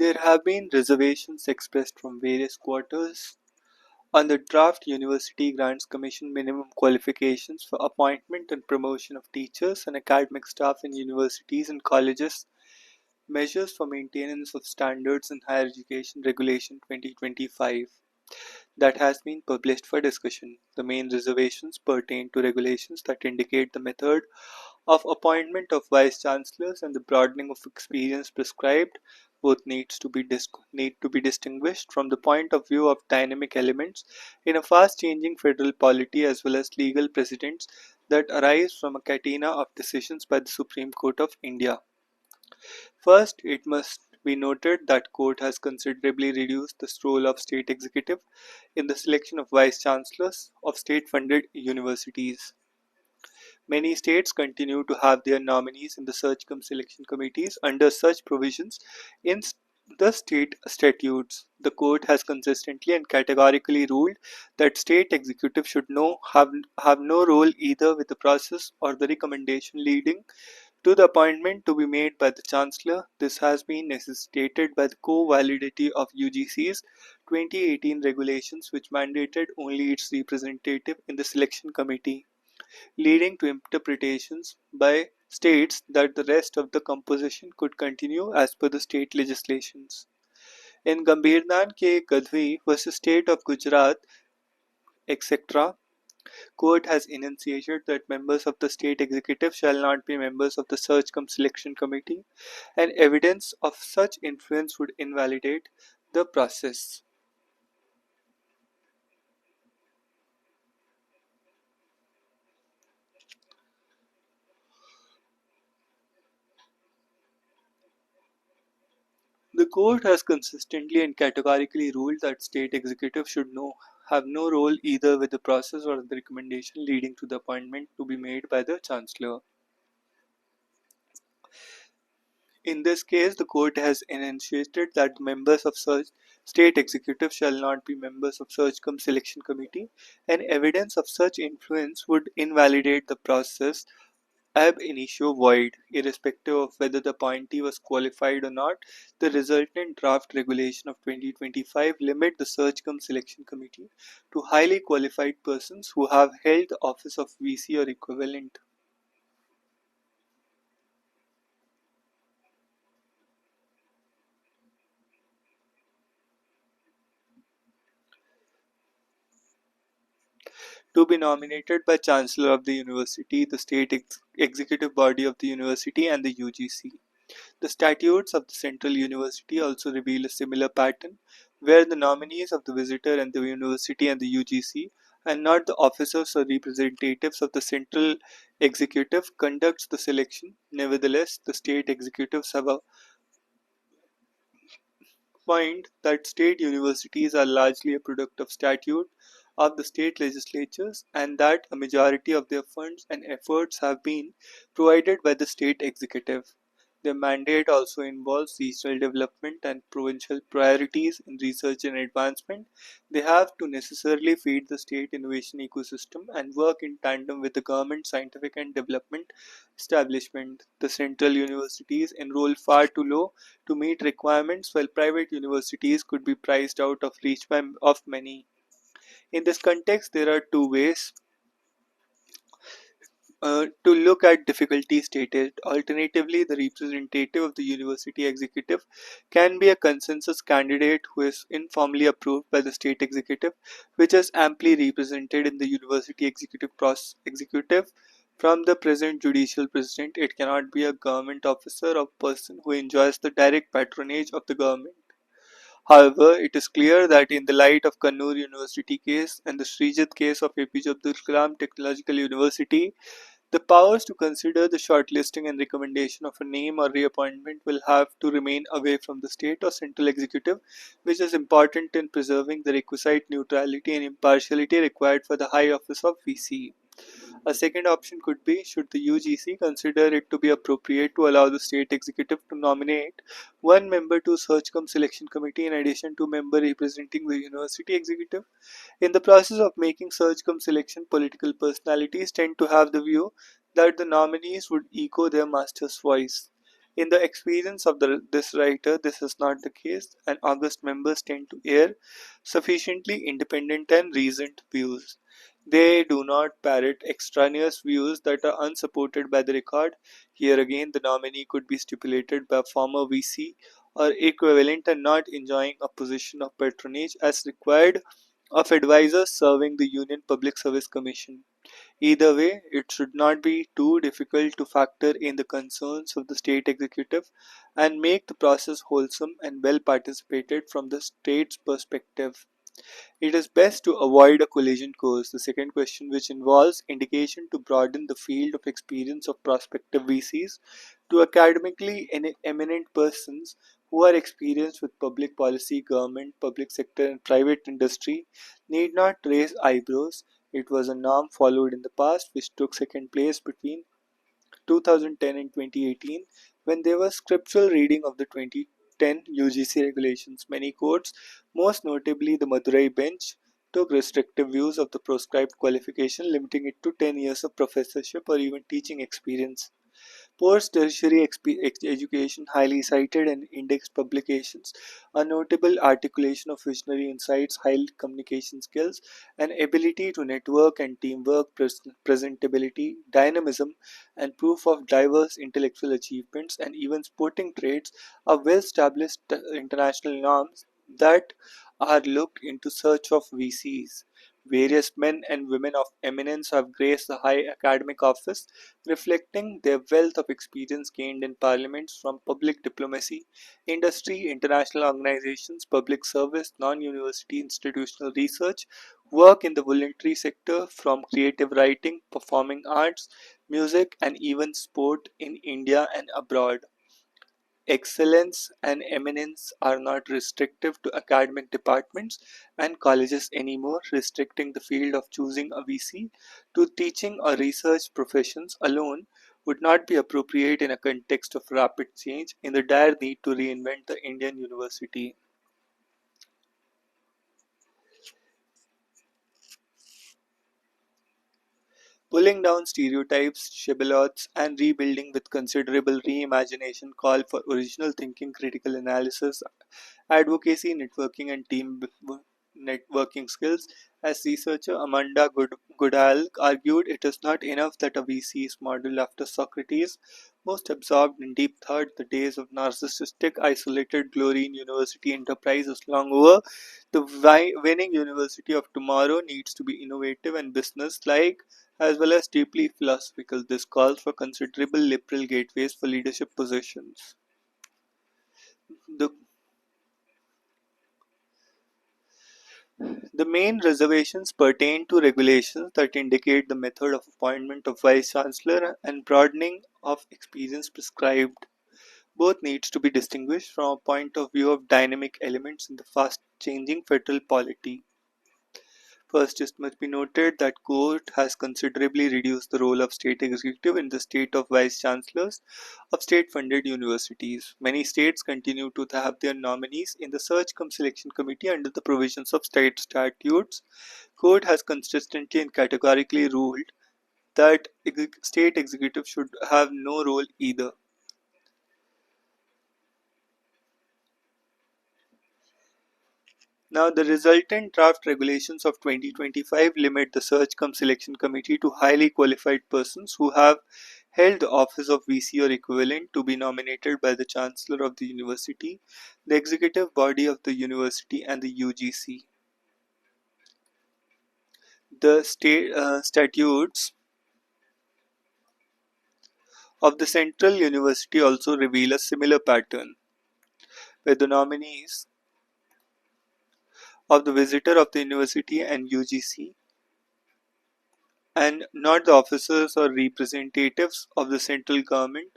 There have been reservations expressed from various quarters on the draft University Grants Commission minimum qualifications for appointment and promotion of teachers and academic staff in universities and colleges, measures for maintenance of standards in higher education regulation 2025, that has been published for discussion. The main reservations pertain to regulations that indicate the method of appointment of vice chancellors and the broadening of experience prescribed. Both need to be distinguished from the point of view of dynamic elements in a fast-changing federal polity as well as legal precedents that arise from a catena of decisions by the Supreme Court of India. First, it must be noted that court has considerably reduced the role of state executive in the selection of vice chancellors of state-funded universities. Many states continue to have their nominees in the search cum selection committees under such provisions in the state statutes. The court has consistently and categorically ruled that state executive should have no role either with the process or the recommendation leading to the appointment to be made by the Chancellor. This has been necessitated by the co-validity of UGC's 2018 regulations, which mandated only its representative in the selection committee, leading to interpretations by states that the rest of the composition could continue as per the state legislations. In Gambhirnan K. Gadhvi versus State of Gujarat, etc., Court has enunciated that members of the state executive shall not be members of the search cum selection committee, and evidence of such influence would invalidate the process. The court has consistently and categorically ruled that state executive should have no role either with the process or the recommendation leading to the appointment to be made by the chancellor. In this case, the court has enunciated that members of such state executive shall not be members of search cum selection committee, and evidence of such influence would invalidate the process ab initio void, irrespective of whether the appointee was qualified or not. The resultant draft regulation of 2025 limit the search cum selection committee to highly qualified persons who have held the office of VC or equivalent. To be nominated by Chancellor of the University, the state executive body of the university, and the UGC. The statutes of the Central University also reveal a similar pattern, where the nominees of the visitor and the university and the UGC, and not the officers or representatives of the Central Executive, conducts the selection. Nevertheless, the state executives have a point that state universities are largely a product of statute of the state legislatures, and that a majority of their funds and efforts have been provided by the state executive. Their mandate also involves regional development and provincial priorities in research and advancement. They have to necessarily feed the state innovation ecosystem and work in tandem with the government scientific and development establishment. The central universities enroll far too low to meet requirements, while private universities could be priced out of reach of many. In this context, there are two ways to look at difficulty stated. Alternatively, the representative of the university executive can be a consensus candidate who is informally approved by the state executive, which is amply represented in the university executive. From the present judicial president, it cannot be a government officer or person who enjoys the direct patronage of the government. However, it is clear that in the light of Kannur University case and the Srijit case of APJ Abdul Kalam Technological University, the powers to consider the shortlisting and recommendation of a name or reappointment will have to remain away from the state or central executive, which is important in preserving the requisite neutrality and impartiality required for the high office of VC. A second option could be, should the UGC consider it to be appropriate to allow the state executive to nominate one member to search cum selection committee in addition to member representing the university executive. In the process of making search cum selection, political personalities tend to have the view that the nominees would echo their master's voice. In the experience of this writer, this is not the case, and August members tend to air sufficiently independent and reasoned views. They do not parrot extraneous views that are unsupported by the record. Here again, the nominee could be stipulated by a former VC or equivalent and not enjoying a position of patronage as required of advisors serving the Union Public Service Commission. Either way, it should not be too difficult to factor in the concerns of the state executive and make the process wholesome and well participated from the state's perspective. It is best to avoid a collision course. The second question, which involves indication to broaden the field of experience of prospective VCs to academically eminent persons who are experienced with public policy, government, public sector, and private industry, need not raise eyebrows. It was a norm followed in the past, which took second place between 2010 and 2018 when there was scriptural reading of the 2010 UGC regulations. Many courts, most notably the Madurai bench, took restrictive views of the prescribed qualification, limiting it to 10 years of professorship or even teaching experience. Post-tertiary education, highly cited and indexed publications, a notable articulation of visionary insights, high communication skills, and ability to network and teamwork, presentability, dynamism, and proof of diverse intellectual achievements, and even sporting traits are well-established international norms that are looked into search of VCs. Various men and women of eminence have graced the high academic office, reflecting their wealth of experience gained in parliaments from public diplomacy, industry, international organizations, public service, non-university institutional research, work in the voluntary sector, from creative writing, performing arts, music, and even sport in India and abroad. Excellence and eminence are not restrictive to academic departments and colleges anymore, restricting the field of choosing a VC to teaching or research professions alone would not be appropriate in a context of rapid change in the dire need to reinvent the Indian university. Pulling down stereotypes, shibboleths, and rebuilding with considerable reimagination call for original thinking, critical analysis, advocacy, networking, and team networking skills. As researcher Amanda Goodall argued, it is not enough that a VC is modeled after Socrates, most absorbed in deep thought. The days of narcissistic, isolated glory in university enterprise is long over. The winning university of tomorrow needs to be innovative and business-like as well as deeply philosophical. This calls for considerable liberal gateways for leadership positions. The The main reservations pertain to regulations that indicate the method of appointment of Vice Chancellor and broadening of experience prescribed. Both needs to be distinguished from a point of view of dynamic elements in the fast-changing federal polity. First, it must be noted that court has considerably reduced the role of state executive in the state of vice chancellors of state-funded universities. Many states continue to have their nominees in the search cum selection committee under the provisions of state statutes. Court has consistently and categorically ruled that state executive should have no role either. Now, the resultant draft regulations of 2025 limit the search cum selection committee to highly qualified persons who have held the office of VC or equivalent to be nominated by the Chancellor of the University, the executive body of the university, and the UGC. The state statutes of the Central University also reveal a similar pattern, where the nominees of the visitor of the university and UGC and not the officers or representatives of the central government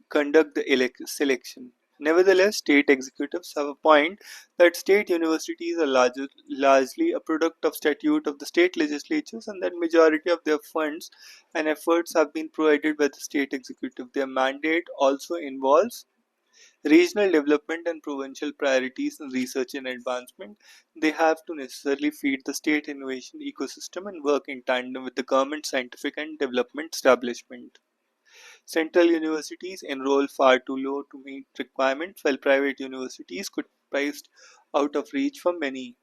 conduct the selection. Nevertheless, state executives have a point that state universities are largely a product of statute of the state legislatures and that majority of their funds and efforts have been provided by the state executive. Their mandate also involves regional development and provincial priorities in research and advancement. They have to necessarily feed the state innovation ecosystem and work in tandem with the government scientific and development establishment. Central universities enroll far too low to meet requirements, while private universities could be priced out of reach for many.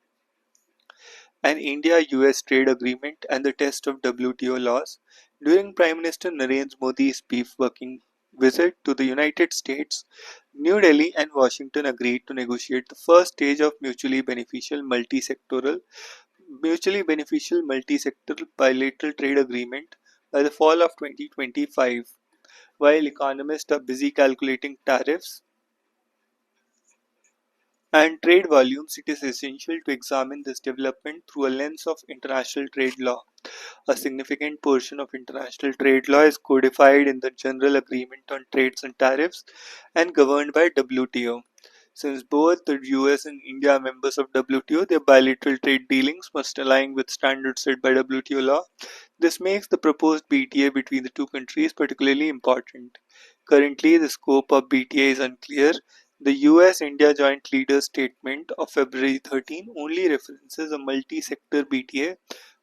An India-US trade agreement and the test of WTO laws. During Prime Minister Narendra Modi's brief working visit to the United States, New Delhi and Washington agreed to negotiate the first stage of mutually beneficial multi-sectoral bilateral trade agreement by the fall of 2025. While economists are busy calculating tariffs and trade volumes, it is essential to examine this development through a lens of international trade law. A significant portion of international trade law is codified in the General Agreement on Trades and Tariffs and governed by WTO. Since both the US and India are members of WTO, their bilateral trade dealings must align with standards set by WTO law. This makes the proposed BTA between the two countries particularly important. Currently, the scope of BTA is unclear. The US-India Joint Leaders Statement of February 13 only references a multi-sector BTA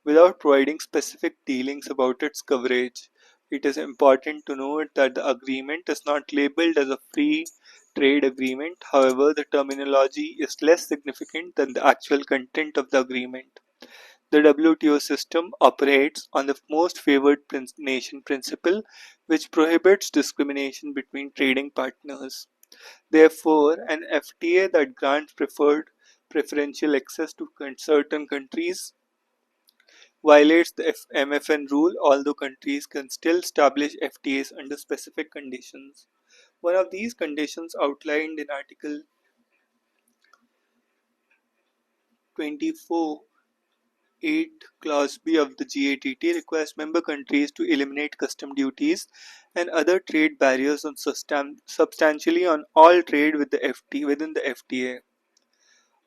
without providing specific dealings about its coverage. It is important to note that the agreement is not labeled as a free trade agreement. However, the terminology is less significant than the actual content of the agreement. The WTO system operates on the most favored nation principle, which prohibits discrimination between trading partners. Therefore, an FTA that grants preferential access to certain countries violates the MFN rule, although countries can still establish FTAs under specific conditions. One of these conditions, outlined in Article 24.8 Clause B of the GATT, requires member countries to eliminate custom duties and other trade barriers on substantially on all trade within the FTA.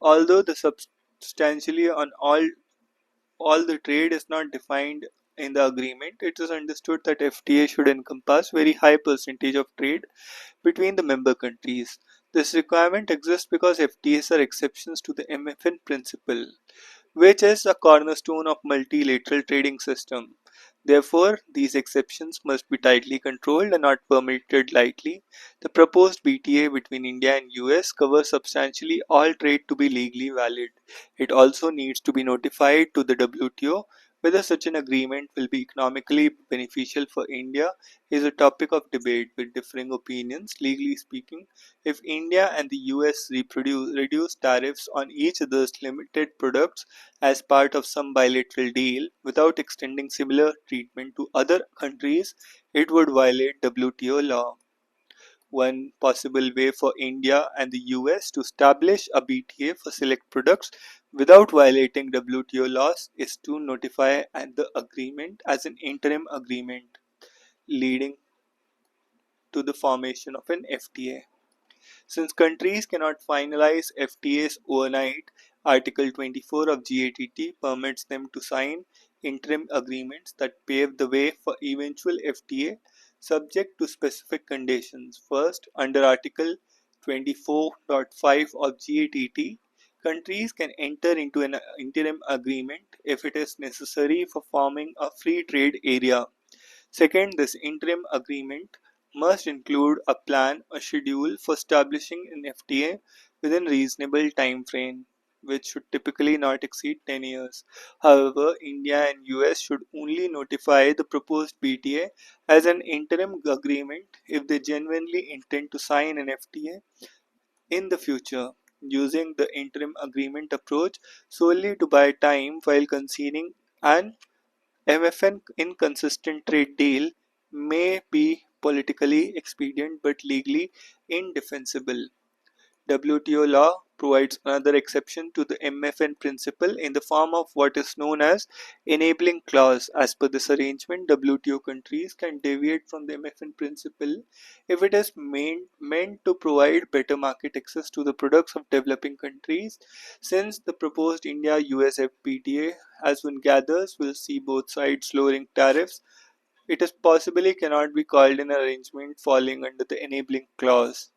Although the substantially on all the trade is not defined in the agreement, it is understood that FTA should encompass very high percentage of trade between the member countries. This requirement exists because FTAs are exceptions to the MFN principle, which is a cornerstone of multilateral trading system. Therefore, these exceptions must be tightly controlled and not permitted lightly. The proposed BTA between India and US covers substantially all trade to be legally valid. It also needs to be notified to the WTO. Whether such an agreement will be economically beneficial for India is a topic of debate with differing opinions. Legally speaking, if India and the US reduce tariffs on each other's limited products as part of some bilateral deal without extending similar treatment to other countries, it would violate WTO law. One possible way for India and the US to establish a BTA for select products without violating WTO laws is to notify the agreement as an interim agreement, leading to the formation of an FTA. Since countries cannot finalize FTAs overnight, Article 24 of GATT permits them to sign interim agreements that pave the way for eventual FTA subject to specific conditions. First, under Article 24.5 of GATT, countries can enter into an interim agreement if it is necessary for forming a free trade area. Second, this interim agreement must include a plan or schedule for establishing an FTA within reasonable time frame, which should typically not exceed 10 years. However, India and US should only notify the proposed BTA as an interim agreement if they genuinely intend to sign an FTA in the future. Using the interim agreement approach solely to buy time while conceding an MFN inconsistent trade deal may be politically expedient but legally indefensible. WTO law provides another exception to the MFN principle in the form of what is known as enabling clause. As per this arrangement, WTO countries can deviate from the MFN principle if it is meant to provide better market access to the products of developing countries. Since the proposed India-US FTA, as one gathers, will see both sides lowering tariffs, it is possibly cannot be called an arrangement falling under the enabling clause.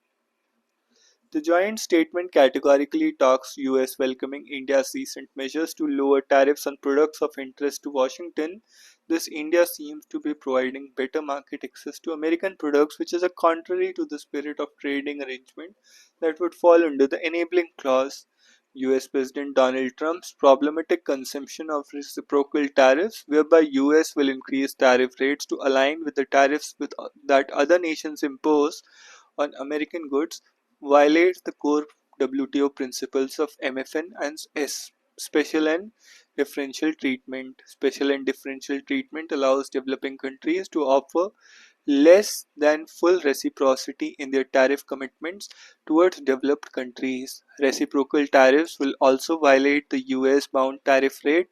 The joint statement categorically talks US welcoming India's recent measures to lower tariffs on products of interest to Washington. This India seems to be providing better market access to American products, which is a contrary to the spirit of trading arrangement that would fall under the enabling clause. US President Donald Trump's problematic consumption of reciprocal tariffs, whereby US will increase tariff rates to align with the tariffs that other nations impose on American goods, violates the core WTO principles of MFN and Special and differential treatment. Special and differential treatment allows developing countries to offer less than full reciprocity in their tariff commitments towards developed countries. Reciprocal tariffs will also violate the US bound tariff rate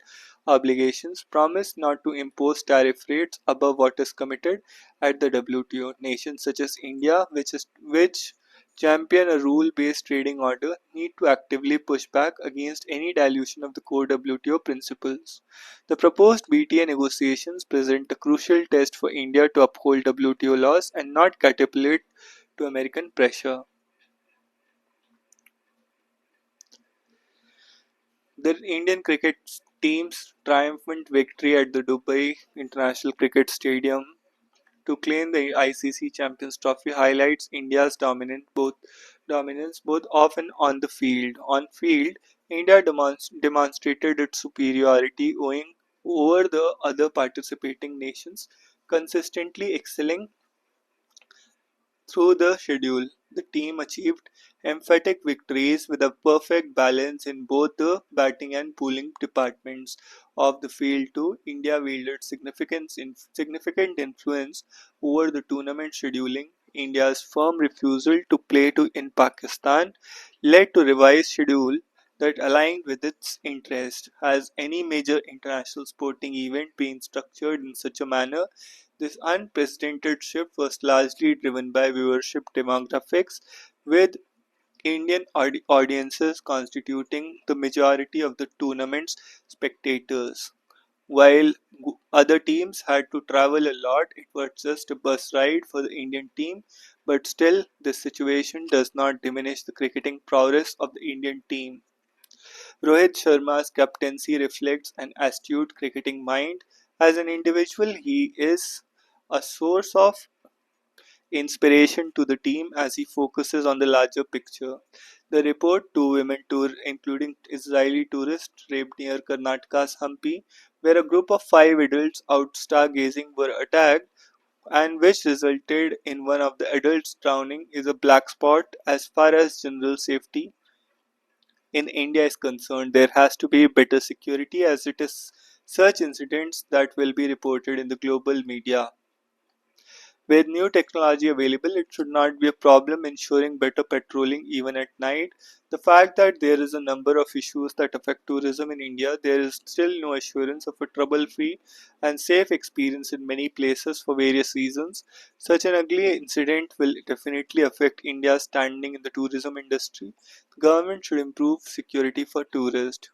obligations promise not to impose tariff rates above what is committed at the WTO. Nations such as India, which champion a rule-based trading order, need to actively push back against any dilution of the core WTO principles. The proposed BTA negotiations present a crucial test for India to uphold WTO laws and not capitulate to American pressure. The Indian cricket team's triumphant victory at the Dubai International Cricket Stadium to claim the ICC Champions Trophy highlights India's dominance both off and on the field. On field, India demonstrated its superiority owing over the other participating nations, consistently excelling through the schedule. The team achieved emphatic victories with a perfect balance in both the batting and bowling departments of the field too. India wielded significant influence over the tournament scheduling. India's firm refusal to play in Pakistan led to revised schedule that aligned with its interest. Has any major international sporting event been structured in such a manner? This unprecedented shift was largely driven by viewership demographics, with Indian audiences constituting the majority of the tournament's spectators. While other teams had to travel a lot, it was just a bus ride for the Indian team. But still, this situation does not diminish the cricketing prowess of the Indian team. Rohit Sharma's captaincy reflects an astute cricketing mind. As an individual, he is a source of inspiration to the team as he focuses on the larger picture. The report, two women tour, including Israeli tourists, raped near Karnataka's Hampi, where a group of five adults out stargazing were attacked, and which resulted in one of the adults drowning, is a black spot as far as general safety in India is concerned. There has to be better security as it is such incidents that will be reported in the global media. With new technology available, it should not be a problem ensuring better patrolling even at night. The fact that there is a number of issues that affect tourism in India, there is still no assurance of a trouble free and safe experience in many places for various reasons. Such an ugly incident will definitely affect India's standing in the tourism industry. The government should improve security for tourists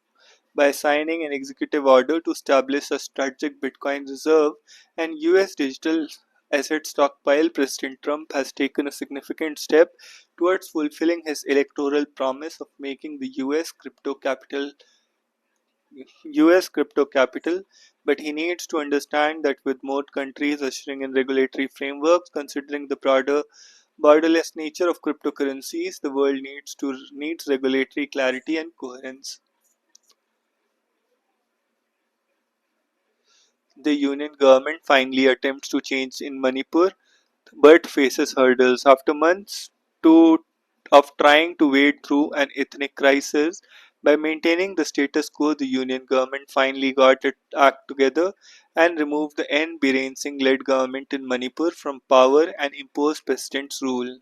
by signing an executive order to establish a strategic Bitcoin reserve and US digital asset stockpile. President Trump has taken a significant step towards fulfilling his electoral promise of making the US crypto capital, but he needs to understand that with more countries ushering in regulatory frameworks, considering the broader borderless nature of cryptocurrencies, the world needs regulatory clarity and coherence. The union government finally attempts to change in Manipur but faces hurdles. After months to, of trying to wade through an ethnic crisis by maintaining the status quo, the union government finally got its act together and removed the N. Biren Singh led government in Manipur from power and imposed president's rule,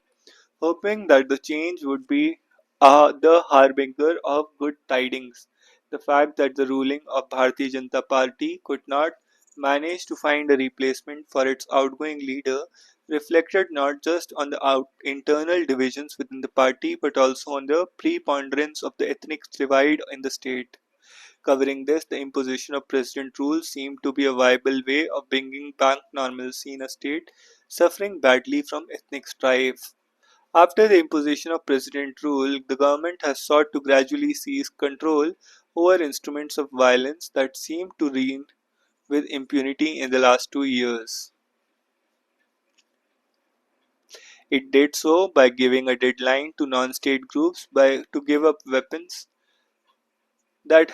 hoping that the change would be the harbinger of good tidings. The fact that the ruling of Bharatiya Janata Party could not manage to find a replacement for its outgoing leader reflected not just on the internal divisions within the party but also on the preponderance of the ethnic divide in the state. Covering this, the imposition of president rule seemed to be a viable way of bringing back normalcy in a state suffering badly from ethnic strife. After the imposition of president rule, the government has sought to gradually seize control over instruments of violence that seem to with impunity in the last 2 years. It did so by giving a deadline to non-state groups to give up weapons that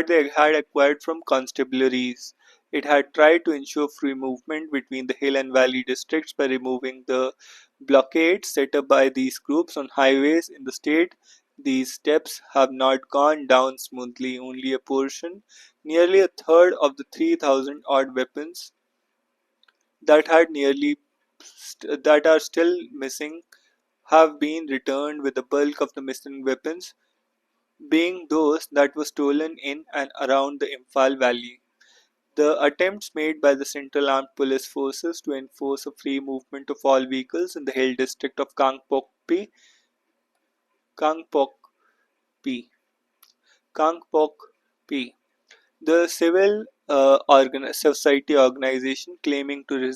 they had acquired from constabularies. It had tried to ensure free movement between the hill and valley districts by removing the blockades set up by these groups on highways in the state. These steps have not gone down smoothly. Only a portion, nearly a third of the 3,000 odd weapons that had that are still missing have been returned, with the bulk of the missing weapons being those that were stolen in and around the Imphal Valley. The attempts made by the Central Armed Police Forces to enforce a free movement of all vehicles in the Hill district of Kangpokpi, Kangpokpi, the civil society organization claiming to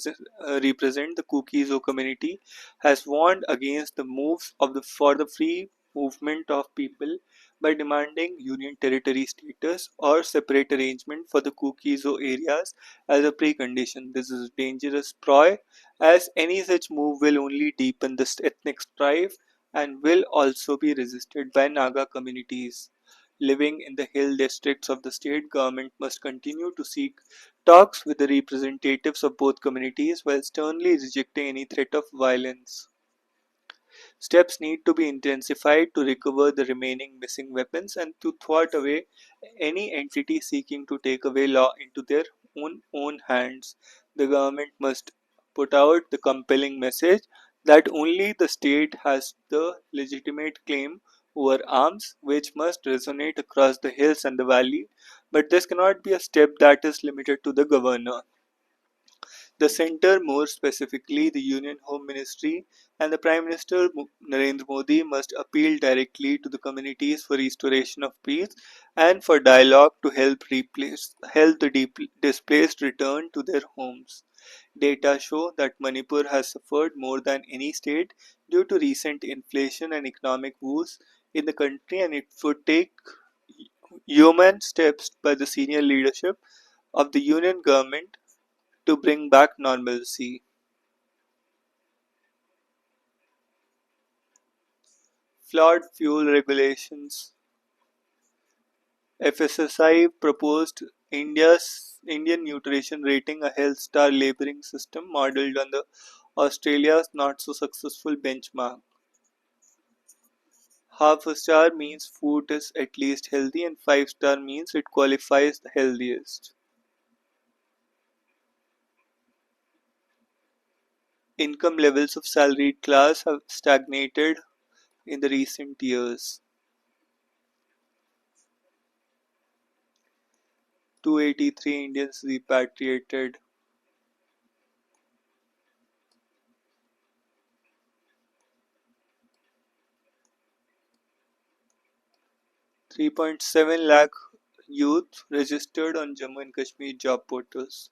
represent the Kuki-Zo community has warned against the moves for the free movement of people by demanding Union Territory status or separate arrangement for the Kuki-Zo areas as a precondition. This is dangerous ploy, as any such move will only deepen the ethnic strife and will also be resisted by Naga communities living in the hill districts of the state. Government must continue to seek talks with the representatives of both communities while sternly rejecting any threat of violence. Steps need to be intensified to recover the remaining missing weapons and to thwart away any entity seeking to take away law into their own hands. The government must put out the compelling message that only the state has the legitimate claim over arms, which must resonate across the hills and the valley. But this cannot be a step that is limited to the governor. The centre, more specifically the Union Home Ministry and the Prime Minister Narendra Modi, must appeal directly to the communities for restoration of peace and for dialogue to help the displaced return to their homes. Data show that Manipur has suffered more than any state due to recent inflation and economic woes in the country, and it would take human steps by the senior leadership of the union government to bring back normalcy. Flawed fuel regulations. FSSI proposed Indian nutrition rating, a health star labeling system modeled on the Australia's not so successful benchmark. Half a star means food is at least healthy, and 5-star means it qualifies the healthiest. Income levels of salaried class have stagnated in the recent years. 283 Indians repatriated. 3.7 lakh youth registered on Jammu and Kashmir job portals.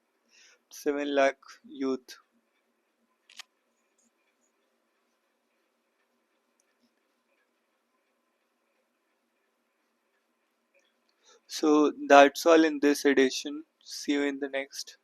7 lakh youth. So that's all in this edition. See you in the next.